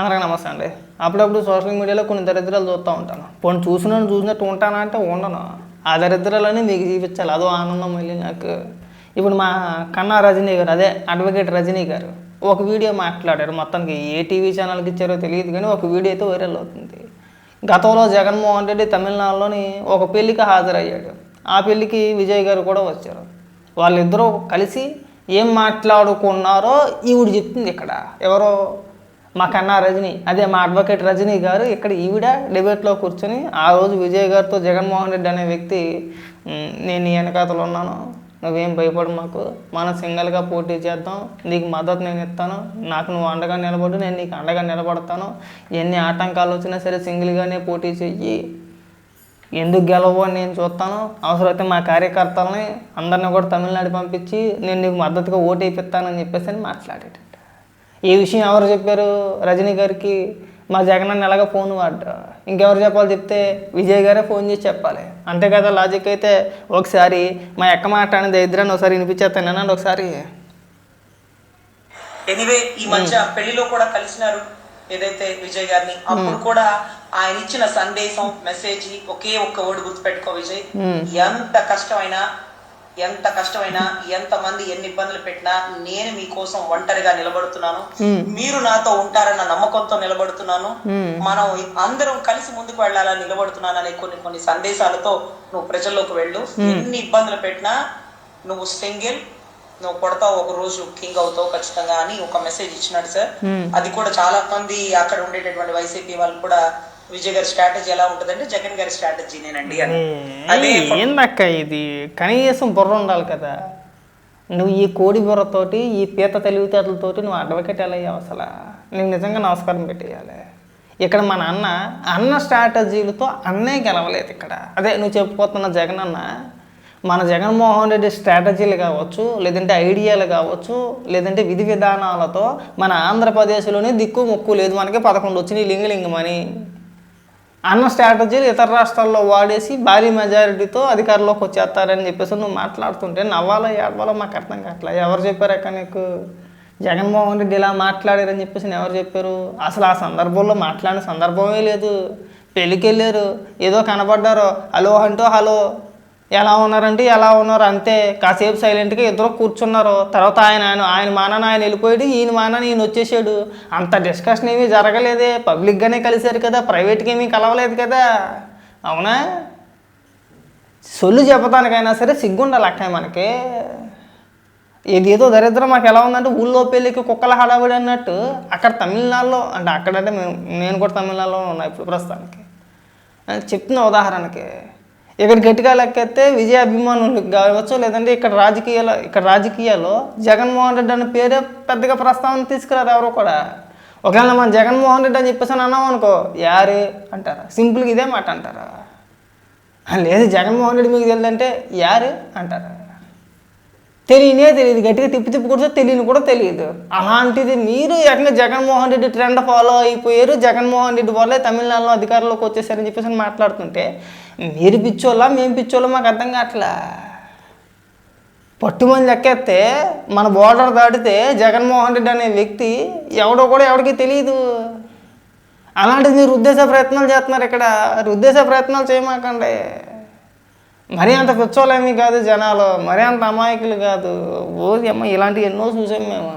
అందరికీ నమస్తే అండి. అప్పుడప్పుడు సోషల్ మీడియాలో కొన్ని దరిద్రాలు చూస్తూ ఉంటాను. పోనీ చూసినట్టు ఉంటానా అంటే ఉండను. ఆ దరిద్రాలని మీకు చూపించాలి, అదో ఆనందం మళ్ళీ నాకు. ఇప్పుడు మా కన్నా రజనీ గారు, అదే అడ్వకేట్ రజనీ గారు ఒక వీడియో మాట్లాడారు. మొత్తానికి ఏ టీవీ ఛానల్కి ఇచ్చారో తెలియదు కానీ ఒక వీడియో అయితే వైరల్ అవుతుంది. గతంలో జగన్మోహన్ రెడ్డి తమిళనాడులోని ఒక పెళ్ళికి హాజరయ్యాడు. ఆ పెళ్ళికి విజయ్ గారు కూడా వచ్చారు. వాళ్ళిద్దరూ కలిసి ఏం మాట్లాడుకున్నారో ఈవిడ చెప్తుంది. ఇక్కడ ఎవరో మా కన్నా రజనీ, అదే మా అడ్వకేట్ రజనీ గారు ఇక్కడ ఈవిడ డిబేట్లో కూర్చొని ఆ రోజు విజయ్ గారితో జగన్మోహన్ రెడ్డి అనే వ్యక్తి, నేను నీ వెనకాతలు ఉన్నాను, నువ్వేం భయపడు, మాకు మనం సింగిల్గా పోటీ చేద్దాం, నీకు మద్దతు నేను ఇస్తాను, నాకు నువ్వు అండగా నిలబడు, నేను నీకు అండగా నిలబడతాను, ఎన్ని ఆటంకాలు వచ్చినా సరే సింగిల్గానే పోటీ చెయ్యి, ఎందుకు గెలవో నేను చూస్తాను, అవసరమైతే మా కార్యకర్తలని అందరిని కూడా తమిళనాడు పంపించి నేను నీకు మద్దతుగా ఓటు వేయిస్తానని చెప్పేసి అని మాట్లాడాడు. ఈ విషయం ఎవరు చెప్పారు రజనీ గారికి? మా జగన్ ఎలాగ ఫోన్ వాడ్డా, ఇంకెవరు చెప్పాలి? చెప్తే విజయ్ గారే ఫోన్ చేసి చెప్పాలి, అంతే కదా లాజిక్. అయితే ఒకసారి మా ఎక్క మాట అనేది ఇద్దరని ఒకసారి వినిపించేస్తాను ఒకసారి. ఎనీవే ఈ మధ్య పెళ్లిలో కూడా కలిసినారు ఏదైతే విజయ్ గారిని, అప్పుడు కూడా ఆయన ఇచ్చిన సందేశం మెసేజ్ ఒకే ఒక్క వర్డ్ గుర్తుపెట్టుకో విజయ్, ఎంత కష్టమైనా ఎంత మంది ఎన్ని ఇబ్బందులు పెట్టినా నేను మీకోసం ఒంటరిగా నిలబడుతున్నాను, మీరు నాతో ఉంటారన్న నమ్మకంతో నిలబడుతున్నాను, మనం అందరం కలిసి ముందుకు వెళ్ళాలని నిలబడుతున్నాను అనే కొన్ని సందేశాలతో నువ్వు ప్రజల్లోకి వెళ్ళు, ఎన్ని ఇబ్బందులు పెట్టినా నువ్వు సింగిల్, నువ్వు కొడతావు, ఒక రోజు కింగ్ అవుతావు ఖచ్చితంగా అని ఒక మెసేజ్ ఇచ్చినాడు సార్. అది కూడా చాలా మంది అక్కడ ఉండేటటువంటి వైసీపీ వాళ్ళు కూడా విజయ్ గారి స్ట్రాటజీ ఎలా ఉంటుందంటే జగన్ గారి స్ట్రాటజీనేనండి అని. ఏందక్క ఇది? కనీసం బుర్ర ఉండాలి కదా. నువ్వు ఈ కోడి బుర్రతోటి, ఈ పీత తెలివితేటలతోటి నువ్వు అడ్వకేట్ ఎలా అయ్యావు? అసలు నీకు నిజంగా నమస్కారం పెట్టేయాలి. ఇక్కడ మన అన్న స్ట్రాటజీలతో అన్నే గెలవలేదు ఇక్కడ. అదే నువ్వు చెప్పుకోతున్న జగన్ అన్న, మన జగన్మోహన్ రెడ్డి స్ట్రాటజీలు కావచ్చు, లేదంటే ఐడియాలు కావచ్చు, లేదంటే విధి విధానాలతో మన ఆంధ్రప్రదేశ్లోనే దిక్కు మొక్కు లేదు. మనకి 11 వచ్చినాయి లింగలింగమని. అన్న స్ట్రాటజీలు ఇతర రాష్ట్రాల్లో వాడేసి భారీ మెజారిటీతో అధికారంలోకి వచ్చేస్తారని చెప్పేసి నువ్వు మాట్లాడుతుంటే నవ్వాలో ఏడవాలో మాకు అర్థం కావట్లా. ఎవరు చెప్పారక్క నీకు జగన్మోహన్ రెడ్డి ఇలా మాట్లాడారని చెప్పేసి ఎవరు చెప్పారు? అసలు ఆ సందర్భంలో మాట్లాడిన సందర్భమే లేదు. పెళ్ళికి వెళ్ళారు, ఏదో కనబడ్డారు, హలో అంటూ హలో, ఎలా ఉన్నారంటే ఎలా ఉన్నారు అంతే. కాసేపు సైలెంట్గా ఇద్దరు కూర్చున్నారు. తర్వాత ఆయన మానాన్ని ఆయన వెళ్ళిపోయాడు, ఈయన మానాన్ని ఈయన వచ్చేసాడు. అంత డిస్కషన్ ఏమీ జరగలేదే, పబ్లిక్గానే కలిశారు కదా, ప్రైవేట్గా ఏమీ కలవలేదు కదా, అవునా? సొల్లు చెప్పడానికైనా సరే సిగ్గుండాలి అక్క మనకి. ఏదో దరిద్రం మాకు ఎలా ఉందంటే ఊళ్ళో పెళ్ళికి కుక్కల హడావిడి అన్నట్టు అక్కడ తమిళనాడులో, అంటే అక్కడంటే నేను కూడా తమిళనాడులో ఉన్నా ఇప్పుడు ప్రస్తుతానికి, చెప్తున్న ఉదాహరణకి. ఇక్కడ గట్టిగా లెక్కెత్తే విజయ అభిమానులు కావచ్చు, లేదంటే ఇక్కడ రాజకీయాల్లో జగన్మోహన్ రెడ్డి అనే పేరే పెద్దగా ప్రస్తావన తీసుకురారు ఎవరో కూడా. ఒకవేళ మన జగన్మోహన్ రెడ్డి అని చెప్పేసి అన్నాం అనుకో, యారే అంటారా, సింపుల్గా ఇదే మాట అంటారా. లేదు జగన్మోహన్ రెడ్డి మీకు తెలియదంటే యారే అంటారా. తెలియదు, గట్టిగా తిప్పి కూడా తెలియని కూడా తెలియదు. అలాంటిది మీరు ఏకంగా జగన్మోహన్ రెడ్డి ట్రెండ్ ఫాలో అయిపోయారు, జగన్మోహన్ రెడ్డి వల్లే తమిళనాడులో అధికారంలోకి వచ్చేసారని చెప్పేసి మాట్లాడుతుంటే మీరు పిచ్చోళ్ళ మేము పిచ్చోళ్ళ మాకు అర్థం కావట్లా. పట్టుమని లెక్కెత్తే మన బోర్డర్ దాటితే జగన్మోహన్ రెడ్డి అనే వ్యక్తి ఎవడో కూడా ఎవరికి తెలియదు. అలాంటిది మీరు ఉద్దేశ ప్రయత్నాలు చేస్తున్నారు ఇక్కడ. ఉద్దేశ ప్రయత్నాలు చేయమాకండి. మరీ అంత పిచ్చోళ్ళేమీ కాదు జనాలు, మరీ అంత అమాయకులు కాదు. అమ్మ ఇలాంటివి ఎన్నో చూసాం మేము.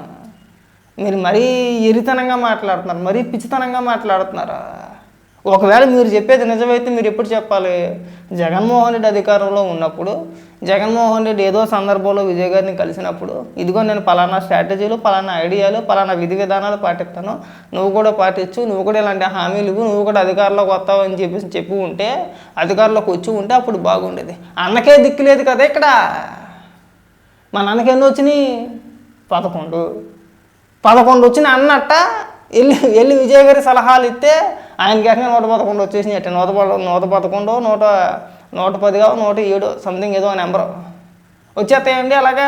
మీరు మరీ ఎరితనంగా మాట్లాడుతున్నారు, మరీ పిచ్చితనంగా మాట్లాడుతున్నారు. ఒకవేళ మీరు చెప్పేది నిజమైతే మీరు ఎప్పుడు చెప్పాలి? జగన్మోహన్ రెడ్డి అధికారంలో ఉన్నప్పుడు, జగన్మోహన్ రెడ్డి ఏదో సందర్భంలో విజయ్ గారిని కలిసినప్పుడు, ఇదిగో నేను పలానా స్ట్రాటజీలు, పలానా ఐడియాలు, పలానా విధి విధానాలు పాటిస్తాను, నువ్వు కూడా పాటించు, నువ్వు కూడా ఇలాంటి హామీలు ఇవ్వు, నువ్వు కూడా అధికారంలోకి వస్తావు అని చెప్పి ఉంటే, అధికారంలోకి వచ్చి ఉంటే అప్పుడు బాగుండేది. అన్నకే దిక్కు లేదు కదా ఇక్కడ. మా నాన్నకి ఎన్ని వచ్చినాయి? 11 వచ్చిన అన్నట్ట వెళ్ళి విజయ్ గారి సలహాలు ఇస్తే ఆయనకి ఏకంగా 111 వచ్చేసినాయి. అట్ట 111, 110, 107 సంథింగ్ ఏదో నెంబరు వచ్చేస్తాయండి. అలాగా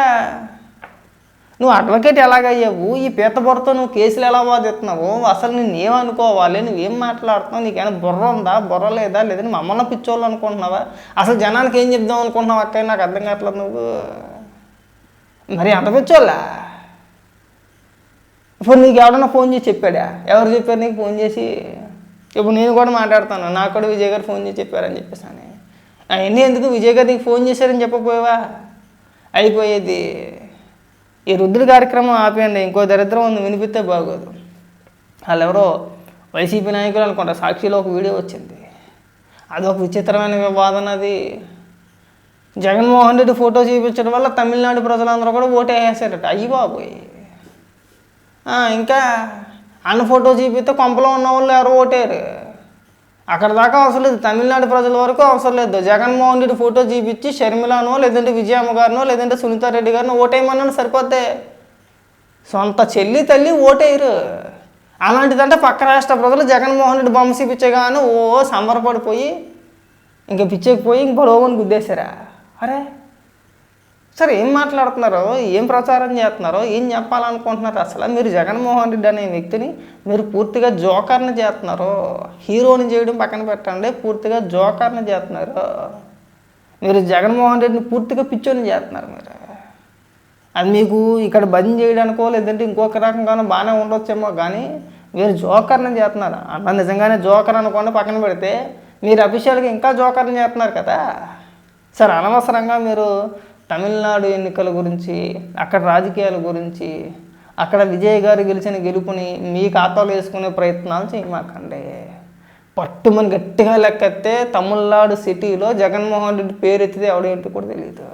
నువ్వు అడ్వకేట్ ఎలాగయ్యావు? ఈ పీత బుర్రతో నువ్వు కేసులు ఎలా వాదిస్తున్నావు? అసలు నేను ఏమనుకోవాలి? నువ్వేం మాట్లాడుతున్నావు? నీకేమైనా బుర్ర ఉందా, బుర్ర లేదా, లేదని మమ్మల్ని పిచ్చోళ్ళు అనుకుంటున్నావా? అసలు జనానికి ఏం చెప్దాం అనుకుంటున్నావు అక్క? నాకు అర్థం కావట్లేదు. నువ్వు మరి అంత పిచ్చోళ్ళా? ఇప్పుడు నీకు ఎవడన్నా ఫోన్ చేసి చెప్పాడా? ఎవరు చెప్పారు నీకు ఫోన్ చేసి? ఇప్పుడు నేను కూడా మాట్లాడుతాను, నాకు కూడా విజయ్ గారు ఫోన్ చేసి చెప్పారని చెప్పేసి అని. అవన్నీ ఎందుకు? విజయ్ గారు నీకు ఫోన్ చేశారని చెప్పకపోయావా? అయిపోయేది. ఈ రుద్రుడి కార్యక్రమం ఆపేయండి. ఇంకో దరిద్రం ఉంది, వినిపిస్తే బాగోదు. వాళ్ళు ఎవరో వైసీపీ నాయకులు అనుకుంటా, సాక్షిలో ఒక వీడియో వచ్చింది. అదొక విచిత్రమైన వివాదం. అది జగన్మోహన్ రెడ్డి ఫోటో చూపించడం వల్ల తమిళనాడు ప్రజలందరూ కూడా ఓటు వేసారట. అయ్యి బాబోయ్. ఇంకా అన్న ఫోటో చూపిస్తే కొంపలో ఉన్న వాళ్ళు ఎవరు ఓటేరు. అక్కడ దాకా అవసరం లేదు, తమిళనాడు ప్రజల వరకు అవసరం లేదు. జగన్మోహన్ రెడ్డి ఫోటో చూపించి షర్మిలానో లేదంటే విజయమ్మ గారినో లేదంటే సునీతారెడ్డి గారినో ఓటేయమన్నాను సరిపోతే. సొంత చెల్లి తల్లి ఓటేయరు. అలాంటిదంటే పక్క రాష్ట్ర ప్రజలు జగన్మోహన్ రెడ్డి బొమ్మ చూపించగానే సంబరపడిపోయి ఇంకా పిచ్చెక్కిపోయి ఇంక బరోవని గుద్దేశారా? అరే సరే, ఏం మాట్లాడుతున్నారో, ఏం ప్రచారం చేస్తున్నారో, ఏం చెప్పాలనుకుంటున్నారు? అసలు మీరు జగన్మోహన్ రెడ్డి అనే వ్యక్తిని మీరు పూర్తిగా జోకర్ని చేస్తున్నారు. హీరోని చేయడం పక్కన పెట్టండి, పూర్తిగా జోకర్ని చేస్తున్నారు. మీరు జగన్మోహన్ రెడ్డిని పూర్తిగా పిచ్చోని చేస్తున్నారు. మీరు అది మీకు ఇక్కడ బంద్ చేయడానికో లేదంటే ఇంకొక రకంగానో బాగానే ఉండొచ్చేమో, కానీ మీరు జోకర్ని చేస్తున్నారు. అన్న నిజంగానే జోకర్ అనుకోండి, పక్కన పెడితే మీరు అఫీషియల్గా ఇంకా జోకర్ని చేస్తున్నారు కదా. సరే, అనవసరంగా మీరు తమిళనాడు ఎన్నికల గురించి, అక్కడ రాజకీయాల గురించి, అక్కడ విజయ్ గారు గెలిచిన గెలుపుని మీ ఖాతాలో వేసుకునే ప్రయత్నాలు చేయమాకండి. పట్టుమని గట్టిగా లెక్కెత్తే తమిళనాడు సిటీలో జగన్మోహన్ రెడ్డి పేరు ఎత్తితే ఎవడేంటి కూడా తెలియదు.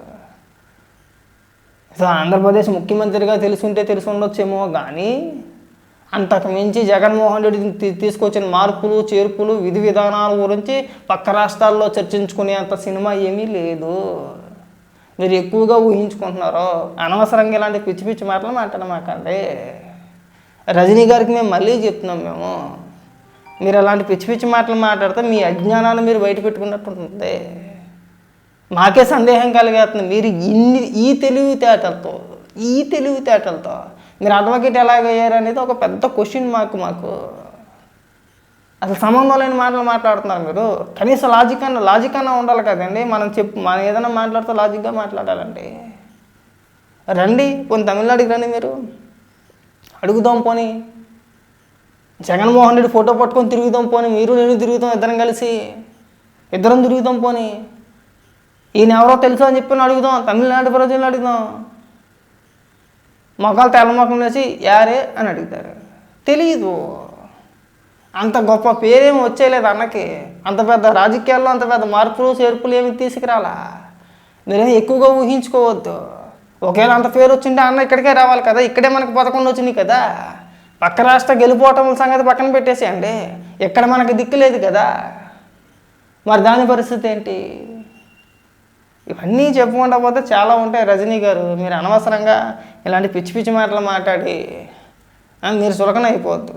సో ఆంధ్రప్రదేశ్ ముఖ్యమంత్రిగా తెలుసుంటే తెలిసి ఉండొచ్చేమో, కానీ అంతకు మించి జగన్మోహన్ రెడ్డి తీసుకొచ్చిన మార్పులు చేర్పులు విధి విధానాల గురించి పక్క రాష్ట్రాల్లో చర్చించుకునేంత సినిమా ఏమీ లేదు. మీరు ఎక్కువగా ఊహించుకుంటున్నారు. అనవసరంగా ఇలాంటి పిచ్చి పిచ్చి మాటలు మాట్లాడమాకండి. రజనీ గారికి మేము మళ్ళీ చెప్తున్నాం, మీరు అలాంటి పిచ్చి పిచ్చి మాటలు మాట్లాడితే మీ అజ్ఞానాన్ని మీరు బయట పెట్టుకున్నట్టు ఉంటుంది. మాకే సందేహం కలిగేస్తుంది. మీరు ఈ తెలివితేటలతో మీరు అడ్వకేట్ ఎలాగయ్యారు అనేది ఒక పెద్ద క్వశ్చన్ మాకు అసలు సంబంధం లేని మాటలు మాట్లాడుతున్నారు మీరు. కనీసం లాజిక్ అన్నా ఉండాలి కదండి. మనం ఏదైనా మాట్లాడితే లాజిక్గా మాట్లాడాలండి. రండి, పోనీ తమిళనాడుకి రండి, మీరు అడుగుదాం. పోనీ జగన్మోహన్ రెడ్డి ఫోటో పట్టుకొని తిరుగుదాం. పోనీ మీరు నేను తిరుగుతాం, ఇద్దరం తిరుగుతాం. పోనీ ఈయన ఎవరో తెలుసు అని చెప్పి అడుగుదాం, తమిళనాడు ప్రజలను అడుగుదాం. మొఖాలు తెల్ల మొఖం వేసి యారే అని అడుగుతారు. తెలీదు. అంత గొప్ప పేరేమి వచ్చేయలేదు అన్నకి. అంత పెద్ద రాజకీయాల్లో అంత పెద్ద మార్పులు చేర్పులు ఏమి తీసుకురాలా. మీరేమి ఎక్కువగా ఊహించుకోవద్దు. ఒకవేళ అంత పేరు వచ్చింటే అన్న ఇక్కడికే రావాలి కదా. ఇక్కడే మనకు 11 వచ్చినాయి కదా. పక్క రాష్ట్ర గెలిపోవటం సంగతి పక్కన పెట్టేసేయండి. ఇక్కడ మనకు దిక్కు లేదు కదా. మరి దాని పరిస్థితి ఏంటి? ఇవన్నీ చెప్పుకుంటా పోతే చాలా ఉంటాయి. రజనీ గారు, మీరు అనవసరంగా ఇలాంటి పిచ్చి పిచ్చి మాటలు మాట్లాడి మీరు చులకన అయిపోవద్దు.